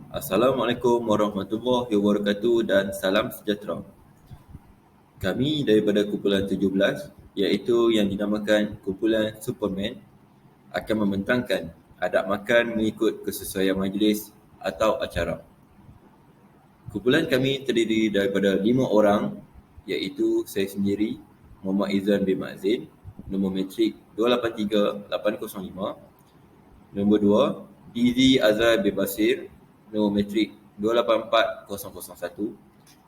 Assalamualaikum warahmatullahi wabarakatuh dan salam sejahtera. Kami daripada kumpulan 17, iaitu yang dinamakan kumpulan Superman, akan membentangkan adab makan mengikut kesesuaian majlis atau acara. Kumpulan kami terdiri daripada 5 orang, iaitu saya sendiri, Muhammad Izan bin Mazin, nombor metrik 283805. Nombor 2, Dizi Azhar bin Basir, nombor metrik 284001.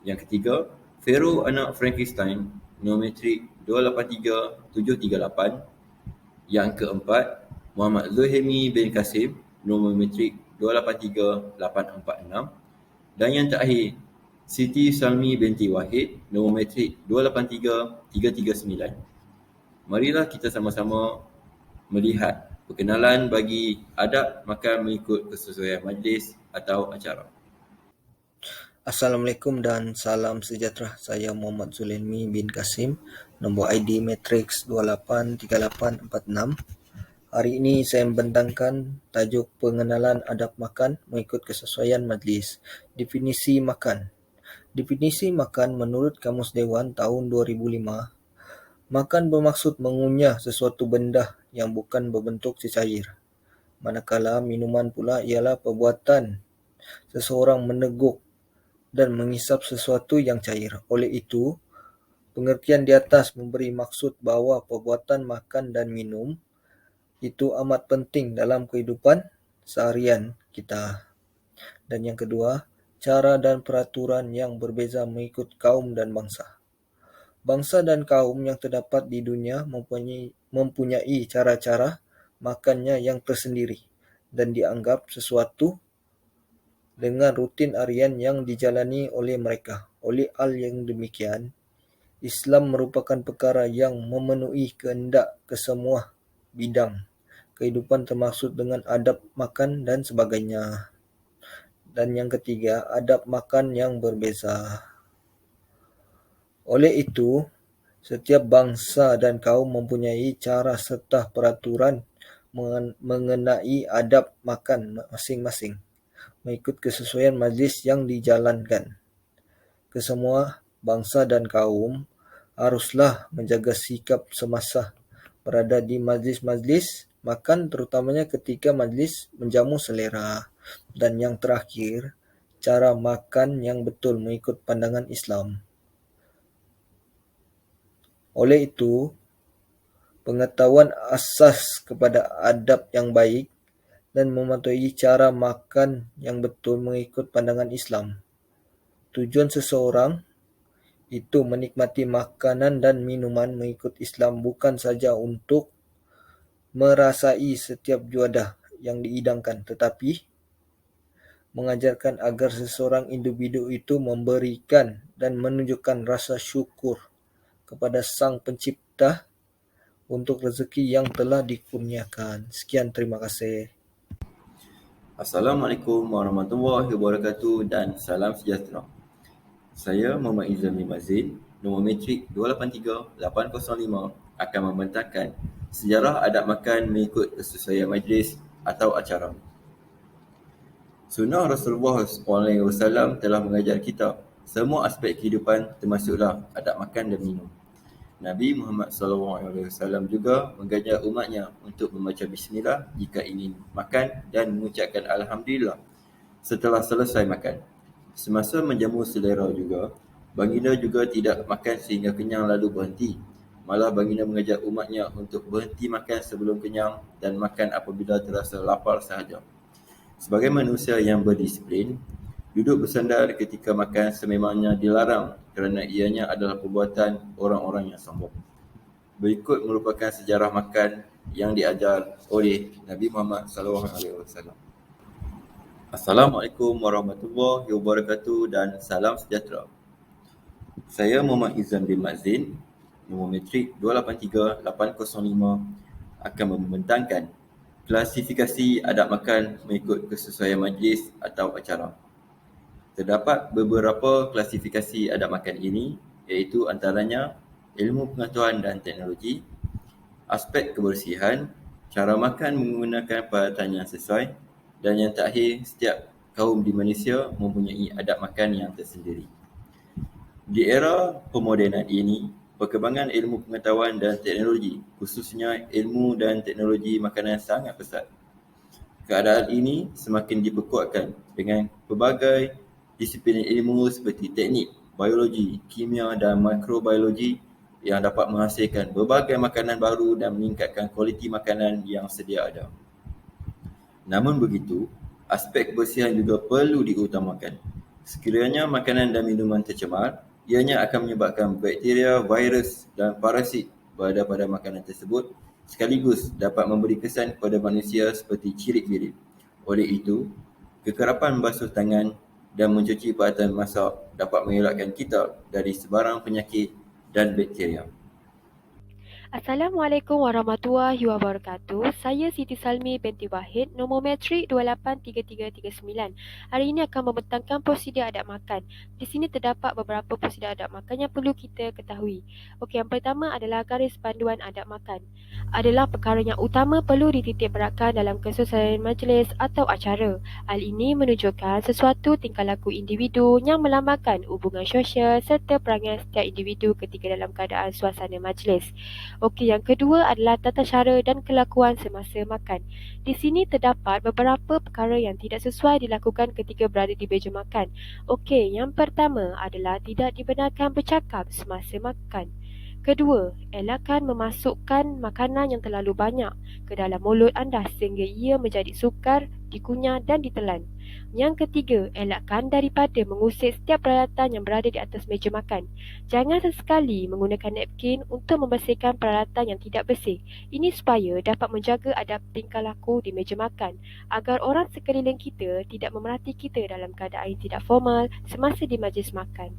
Yang ketiga, Fero anak Frankenstein, nombor metrik 283738. Yang keempat, Muhammad Zuhaimi bin Kasim, nombor metrik 283846. Dan yang terakhir, Siti Salmi binti Wahid, nombor metrik 283339. Marilah kita sama-sama melihat perkenalan bagi adab makan mengikut kesesuaian majlis atau acara. Assalamualaikum dan salam sejahtera. Saya Muhammad Zulaimi bin Kasim, nombor ID Matrix 283846. Hari ini saya membentangkan tajuk pengenalan adab makan mengikut kesesuaian majlis. Definisi makan. Definisi makan menurut Kamus Dewan tahun 2005, makan bermaksud mengunyah sesuatu benda yang bukan berbentuk cecair. Manakala minuman pula ialah perbuatan seseorang meneguk dan mengisap sesuatu yang cair. Oleh itu, pengertian di atas memberi maksud bahawa perbuatan makan dan minum itu amat penting dalam kehidupan seharian kita. Dan yang kedua, cara dan peraturan yang berbeza mengikut kaum dan bangsa. Bangsa dan kaum yang terdapat di dunia mempunyai cara-cara makannya yang tersendiri dan dianggap sesuatu dengan rutin harian yang dijalani oleh mereka. Oleh hal yang demikian, Islam merupakan perkara yang memenuhi kehendak kesemua bidang kehidupan termasuk dengan adab makan dan sebagainya. Dan yang ketiga, adab makan yang berbeza. Oleh itu, setiap bangsa dan kaum mempunyai cara serta peraturan mengenai adab makan masing-masing mengikut kesesuaian majlis yang dijalankan. Kesemua bangsa dan kaum haruslah menjaga sikap semasa berada di majlis-majlis makan, terutamanya ketika majlis menjamu selera. Dan yang terakhir, cara makan yang betul mengikut pandangan Islam. Oleh itu, pengetahuan asas kepada adab yang baik dan mematuhi cara makan yang betul mengikut pandangan Islam. Tujuan seseorang itu menikmati makanan dan minuman mengikut Islam bukan saja untuk merasai setiap juadah yang dihidangkan, tetapi mengajarkan agar seseorang individu itu memberikan dan menunjukkan rasa syukur kepada Sang Pencipta untuk rezeki yang telah dikurniakan. Sekian, terima kasih. Assalamualaikum warahmatullahi wabarakatuh dan salam sejahtera. Saya Muhammad Izan bin Mazin, nombor metrik 283805, akan membentangkan sejarah adab makan mengikut kesesuaian majlis atau acara. Sunnah Rasulullah SAW telah mengajar kita semua aspek kehidupan, termasuklah adab makan dan minum. Nabi Muhammad SAW juga mengajar umatnya untuk membaca bismillah jika ingin makan dan mengucapkan alhamdulillah setelah selesai makan. Semasa menjamu selera juga, baginda juga tidak makan sehingga kenyang lalu berhenti. Malah baginda mengajar umatnya untuk berhenti makan sebelum kenyang dan makan apabila terasa lapar sahaja. Sebagai manusia yang berdisiplin, duduk bersandar ketika makan sememangnya dilarang kerana ianya adalah perbuatan orang-orang yang sombong. Berikut merupakan sejarah makan yang diajar oleh Nabi Muhammad SAW. Assalamualaikum warahmatullahi wabarakatuh dan salam sejahtera. Saya Muhammad Izan bin Mazin, nombor metrik 283805, akan membentangkan klasifikasi adab makan mengikut kesesuaian majlis atau acara. Terdapat beberapa klasifikasi adab makan ini, iaitu antaranya ilmu pengetahuan dan teknologi, aspek kebersihan, cara makan menggunakan peralatan yang sesuai, dan yang terakhir, setiap kaum di Malaysia mempunyai adab makan yang tersendiri. Di era pemodenan ini, perkembangan ilmu pengetahuan dan teknologi, khususnya ilmu dan teknologi makanan sangat pesat. Keadaan ini semakin diperkuatkan dengan pelbagai disiplin ilmu seperti teknik, biologi, kimia dan mikrobiologi yang dapat menghasilkan berbagai makanan baru dan meningkatkan kualiti makanan yang sedia ada. Namun begitu, aspek kebersihan juga perlu diutamakan. Sekiranya makanan dan minuman tercemar, ianya akan menyebabkan bakteria, virus dan parasit berada pada makanan tersebut, sekaligus dapat memberi kesan kepada manusia seperti cirit-birit. Oleh itu, kekerapan membasuh tangan dan mencuci peralatan masak dapat mengelakkan kita dari sebarang penyakit dan bakteria. Assalamualaikum warahmatullahi wabarakatuh. Saya Siti Salmi binti Wahid, nombor metrik 283339. Hari ini akan membentangkan prosedur adab makan. Di sini terdapat beberapa prosedur adab makan yang perlu kita ketahui. Okey, yang pertama adalah garis panduan adab makan. Adalah perkara yang utama perlu dititik beratkan dalam kesesuaian majlis atau acara. Hal ini menunjukkan sesuatu tingkah laku individu yang melambangkan hubungan sosial serta perangai setiap individu ketika dalam keadaan suasana majlis. Okey, yang kedua adalah tata cara dan kelakuan semasa makan. Di sini terdapat beberapa perkara yang tidak sesuai dilakukan ketika berada di meja makan. Okey, yang pertama adalah tidak dibenarkan bercakap semasa makan. Kedua, elakkan memasukkan makanan yang terlalu banyak ke dalam mulut anda sehingga ia menjadi sukar, dikunyah dan ditelan. Yang ketiga, elakkan daripada mengusik setiap peralatan yang berada di atas meja makan. Jangan sesekali menggunakan napkin untuk membersihkan peralatan yang tidak bersih. Ini supaya dapat menjaga adab tingkah laku di meja makan agar orang sekeliling kita tidak memerhati kita dalam keadaan yang tidak formal semasa di majlis makan.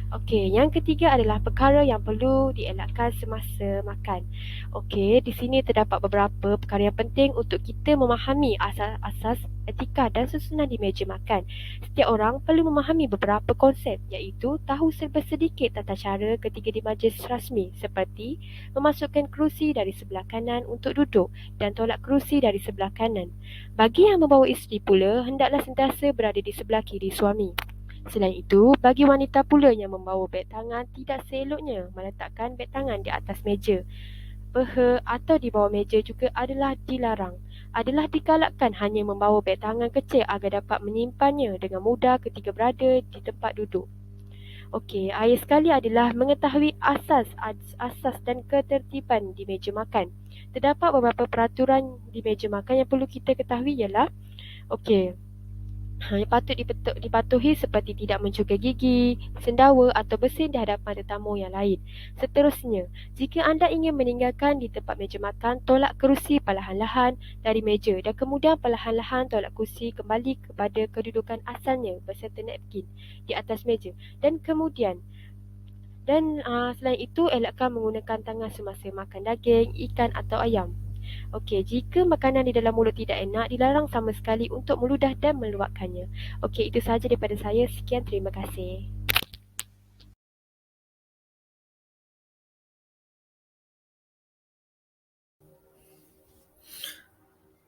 Okey, yang ketiga adalah perkara yang perlu dielakkan semasa makan. Okey, di sini terdapat beberapa perkara yang penting untuk kita memahami asas-asas etika dan susunan di meja makan. Setiap orang perlu memahami beberapa konsep iaitu tahu serba sedikit tata cara ketika di majlis rasmi seperti memasukkan kerusi dari sebelah kanan untuk duduk dan tolak kerusi dari sebelah kanan. Bagi yang membawa isteri pula, hendaklah sentiasa berada di sebelah kiri suami. Selain itu, bagi wanita pula yang membawa beg tangan, tidak seeloknya meletakkan beg tangan di atas meja, peha atau di bawah meja juga adalah dilarang. Adalah digalakkan hanya membawa beg tangan kecil agar dapat menyimpannya dengan mudah ketika berada di tempat duduk. Okey, akhir sekali adalah mengetahui asas dan ketertiban di meja makan. Terdapat beberapa peraturan di meja makan yang perlu kita ketahui ialah okey, yang patut dipatuhi seperti tidak mencungkil gigi, sendawa atau bersin di hadapan tetamu yang lain. Seterusnya, jika anda ingin meninggalkan di tempat meja makan, tolak kerusi perlahan-lahan dari meja dan kemudian perlahan-lahan tolak kerusi kembali kepada kedudukan asalnya beserta napkin di atas meja. Dan selain itu, elakkan menggunakan tangan semasa makan daging, ikan atau ayam. Okey, jika makanan di dalam mulut tidak enak, dilarang sama sekali untuk meludah dan meluahkannya. Okey, itu sahaja daripada saya. Sekian, terima kasih.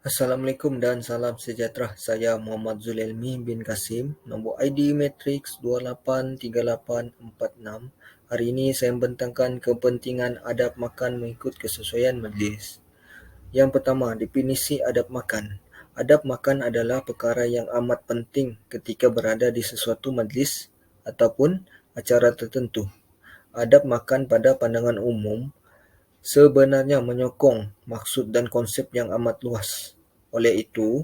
Assalamualaikum dan salam sejahtera. Saya Muhammad Zulelmi bin Kasim, nombor ID matriks 283846. Hari ini saya membentangkan kepentingan adab makan mengikut kesesuaian majlis. Yang pertama, definisi adab makan. Adab makan adalah perkara yang amat penting ketika berada di sesuatu majlis ataupun acara tertentu. Adab makan pada pandangan umum sebenarnya menyokong maksud dan konsep yang amat luas. Oleh itu,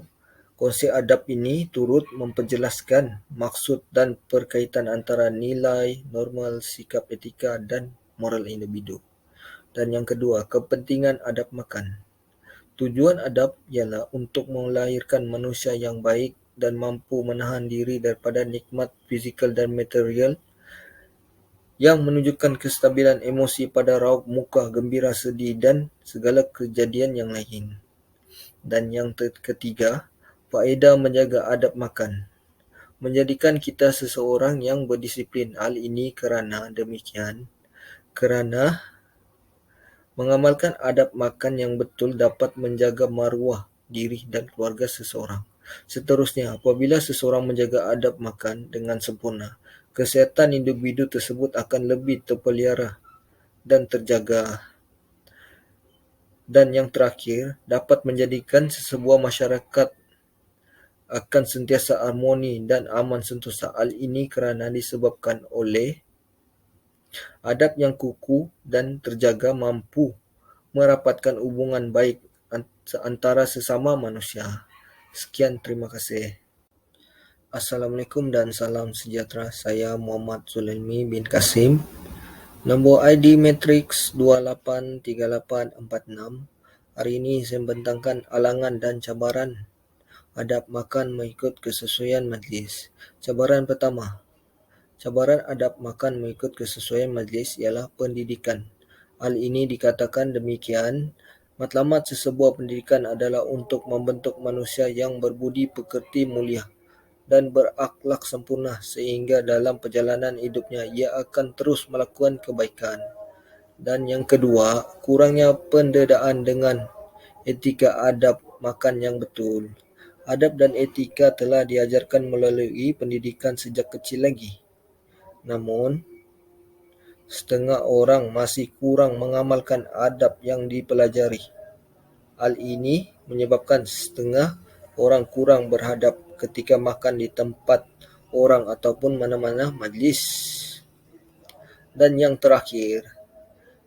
konsep adab ini turut memperjelaskan maksud dan perkaitan antara nilai, normal, sikap etika dan moral individu. Dan yang kedua, kepentingan adab makan. Tujuan adab ialah untuk melahirkan manusia yang baik dan mampu menahan diri daripada nikmat fizikal dan material yang menunjukkan kestabilan emosi pada raut muka, gembira, sedih dan segala kejadian yang lain. Dan yang ketiga, faedah menjaga adab makan. Menjadikan kita seseorang yang berdisiplin. Hal ini kerana mengamalkan adab makan yang betul dapat menjaga maruah diri dan keluarga seseorang. Seterusnya, apabila seseorang menjaga adab makan dengan sempurna, kesihatan individu tersebut akan lebih terpelihara dan terjaga. Dan yang terakhir, dapat menjadikan sebuah masyarakat akan sentiasa harmoni dan aman sentosa. Hal ini kerana disebabkan oleh adab yang kukuh dan terjaga mampu merapatkan hubungan baik antara sesama manusia. Sekian, terima kasih. Assalamualaikum dan salam sejahtera. Saya Muhammad Zulaimi bin Kasim. Nombor ID Matrix 283846. Hari ini saya membentangkan alangan dan cabaran adab makan mengikut kesesuaian majlis. Cabaran pertama. Cabaran adab makan mengikut kesesuaian majlis ialah pendidikan. Hal ini dikatakan demikian, matlamat sesebuah pendidikan adalah untuk membentuk manusia yang berbudi pekerti mulia dan berakhlak sempurna sehingga dalam perjalanan hidupnya ia akan terus melakukan kebaikan. Dan yang kedua, kurangnya pendedaan dengan etika adab makan yang betul. Adab dan etika telah diajarkan melalui pendidikan sejak kecil lagi. Namun, setengah orang masih kurang mengamalkan adab yang dipelajari. Hal ini menyebabkan setengah orang kurang berhadap ketika makan di tempat orang ataupun mana-mana majlis. Dan yang terakhir,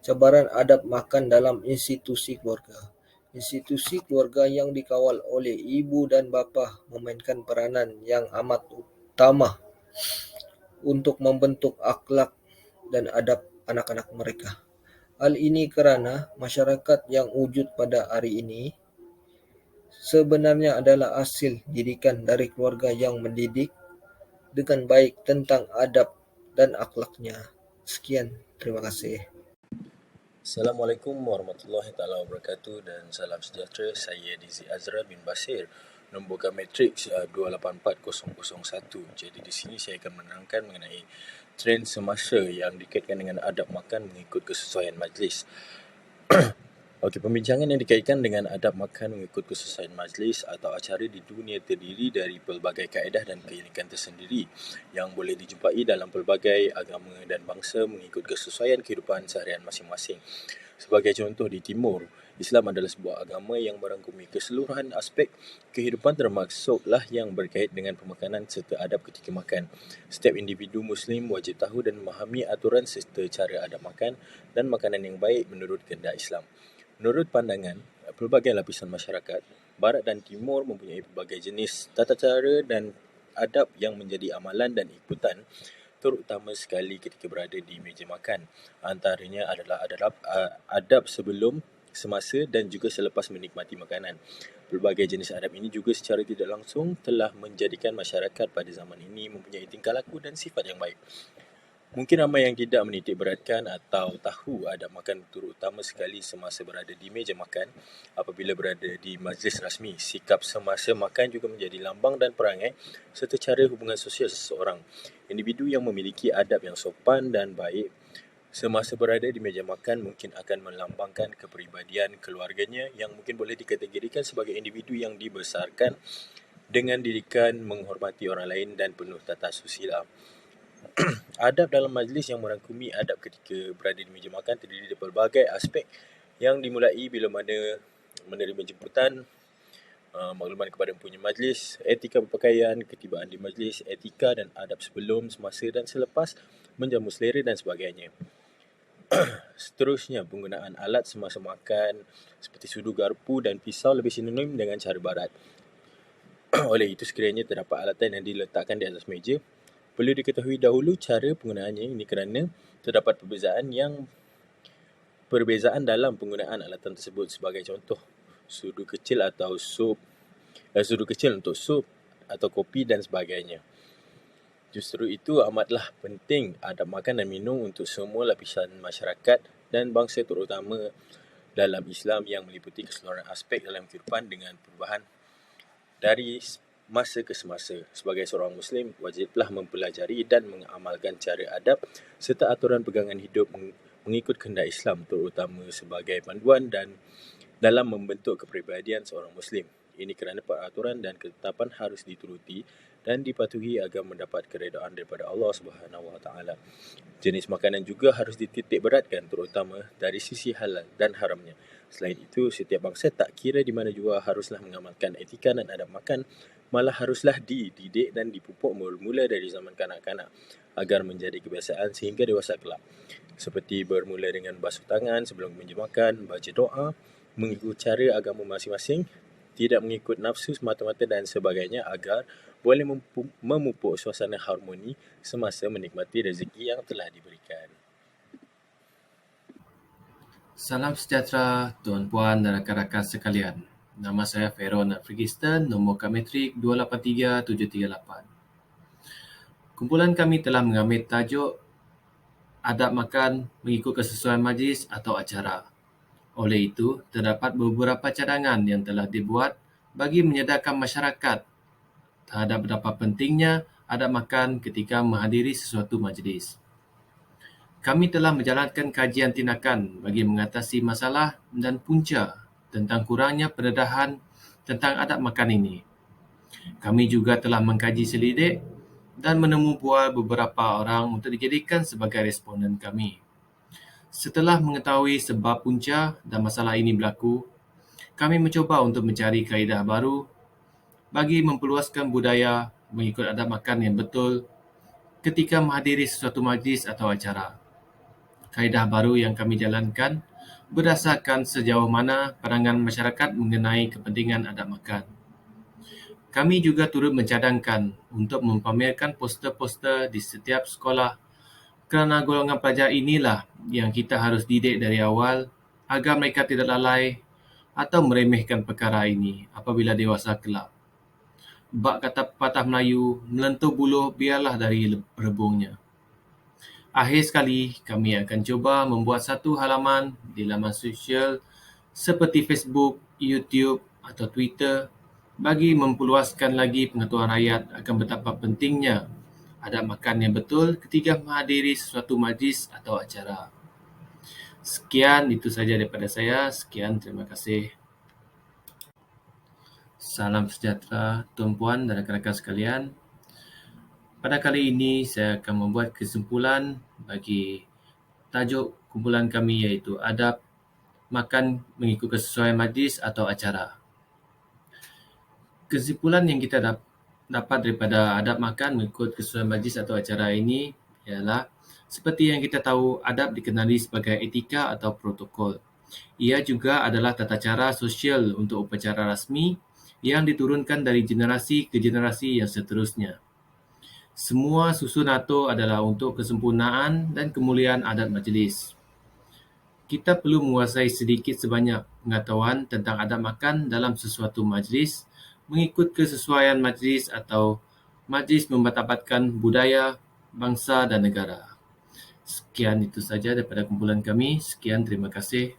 cabaran adab makan dalam institusi keluarga. Institusi keluarga yang dikawal oleh ibu dan bapa memainkan peranan yang amat utama untuk membentuk akhlak dan adab anak-anak mereka. Hal ini kerana masyarakat yang wujud pada hari ini sebenarnya adalah hasil didikan dari keluarga yang mendidik dengan baik tentang adab dan akhlaknya. Sekian, terima kasih. Assalamualaikum warahmatullahi taala wabarakatuh dan salam sejahtera. Saya Dizi Azra bin Basir, nombor Matrix 284001. Jadi di sini saya akan menerangkan mengenai trend semasa yang dikaitkan dengan adab makan mengikut kesesuaian majlis. Okey, pembincangan yang dikaitkan dengan adab makan mengikut kesesuaian majlis atau acara di dunia terdiri dari pelbagai kaedah dan keunikan tersendiri yang boleh dijumpai dalam pelbagai agama dan bangsa mengikut kesesuaian kehidupan seharian masing-masing. Sebagai contoh, di Timur, Islam adalah sebuah agama yang merangkumi keseluruhan aspek kehidupan termasuklah yang berkait dengan pemakanan serta adab ketika makan. Setiap individu Muslim wajib tahu dan memahami aturan serta cara adab makan dan makanan yang baik menurut kehendak Islam. Menurut pandangan pelbagai lapisan masyarakat, Barat dan Timur mempunyai pelbagai jenis tata cara dan adab yang menjadi amalan dan ikutan terutama sekali ketika berada di meja makan. Antaranya adalah adab sebelum, semasa dan juga selepas menikmati makanan. Pelbagai jenis adab ini juga secara tidak langsung telah menjadikan masyarakat pada zaman ini mempunyai tingkah laku dan sifat yang baik. Mungkin ramai yang tidak menitik beratkan atau tahu adab makan terutama sekali semasa berada di meja makan. Apabila berada di majlis rasmi, sikap semasa makan juga menjadi lambang dan perangai serta cara hubungan sosial seseorang. Individu yang memiliki adab yang sopan dan baik semasa berada di meja makan mungkin akan melambangkan kepribadian keluarganya yang mungkin boleh dikategorikan sebagai individu yang dibesarkan dengan didikan menghormati orang lain dan penuh tata susila. Adab dalam majlis yang merangkumi adab ketika berada di meja makan terdiri dari pelbagai aspek yang dimulai bila mana menerima jemputan, makluman kepada mempunyai majlis, etika berpakaian, ketibaan di majlis, etika dan adab sebelum, semasa dan selepas, menjamu selera dan sebagainya. Seterusnya, penggunaan alat semasa makan seperti sudu, garpu dan pisau lebih sinonim dengan cara Barat. Oleh itu, sekiranya terdapat alatan yang diletakkan di atas meja, perlu diketahui dahulu cara penggunaannya ini kerana terdapat perbezaan dalam penggunaan alatan tersebut. Sebagai contoh, sudu kecil untuk sup atau kopi dan sebagainya. Justru itu amatlah penting adab makan dan minum untuk semua lapisan masyarakat dan bangsa terutama dalam Islam yang meliputi keseluruhan aspek dalam kehidupan dengan perubahan dari masa ke semasa. Sebagai seorang Muslim, wajiblah mempelajari dan mengamalkan cara adab serta aturan pegangan hidup mengikut kehendak Islam terutama sebagai panduan dan dalam membentuk kepribadian seorang Muslim. Ini kerana peraturan dan ketetapan harus dituruti dan dipatuhi agar mendapat keredaan daripada Allah Subhanahu Wa Taala. Jenis makanan juga harus dititik beratkan, terutama dari sisi halal dan haramnya. Selain itu, setiap bangsa tak kira di mana jua haruslah mengamalkan etika dan adab makan, malah haruslah dididik dan dipupuk mula dari zaman kanak-kanak agar menjadi kebiasaan sehingga dewasa kelak. Seperti bermula dengan basuh tangan sebelum meja makan, baca doa, mengikut cara agama masing-masing, tidak mengikut nafsu semata-mata dan sebagainya agar boleh memupuk suasana harmoni semasa menikmati rezeki yang telah diberikan. Salam sejahtera tuan-puan dan rakan-rakan sekalian. Nama saya Feron Afrigistan, nombor Kametrik 283738. Kumpulan kami telah mengambil tajuk adab makan mengikut kesesuaian majlis atau acara. Oleh itu, terdapat beberapa cadangan yang telah dibuat bagi menyedarkan masyarakat terhadap betapa pentingnya adab makan ketika menghadiri sesuatu majlis. Kami telah menjalankan kajian tindakan bagi mengatasi masalah dan punca tentang kurangnya pendedahan tentang adab makan ini. Kami juga telah mengkaji selidik dan menemu bual beberapa orang untuk dijadikan sebagai responden kami. Setelah mengetahui sebab punca dan masalah ini berlaku, kami mencuba untuk mencari kaedah baru bagi memperluaskan budaya mengikut adab makan yang betul ketika menghadiri sesuatu majlis atau acara. Kaedah baru yang kami jalankan berdasarkan sejauh mana pandangan masyarakat mengenai kepentingan adab makan. Kami juga turut mencadangkan untuk mempamerkan poster-poster di setiap sekolah kerana golongan pelajar inilah yang kita harus didik dari awal agar mereka tidak lalai atau meremehkan perkara ini apabila dewasa kelak. Bak kata pepatah Melayu, melentur buluh biarlah dari rebungnya. Akhir sekali, kami akan cuba membuat satu halaman di laman sosial seperti Facebook, YouTube atau Twitter bagi memperluaskan lagi pengetahuan rakyat akan betapa pentingnya adab makan yang betul ketika menghadiri sesuatu majlis atau acara. Sekian, itu saja daripada saya. Sekian, terima kasih. Salam sejahtera tuan-puan dan rakan-rakan sekalian. Pada kali ini, saya akan membuat kesimpulan bagi tajuk kumpulan kami iaitu adab makan mengikut kesesuaian majlis atau acara. Kesimpulan yang kita dapat daripada adab makan mengikut kesesuaian majlis atau acara ini ialah seperti yang kita tahu, adab dikenali sebagai etika atau protokol. Ia juga adalah tata cara sosial untuk upacara rasmi yang diturunkan dari generasi ke generasi yang seterusnya. Semua susun atur adalah untuk kesempurnaan dan kemuliaan adat majlis. Kita perlu menguasai sedikit sebanyak pengetahuan tentang adab makan dalam sesuatu majlis mengikut kesesuaian majlis atau majlis mempertabatkan budaya, bangsa dan negara. Sekian, itu saja daripada kumpulan kami. Sekian, terima kasih.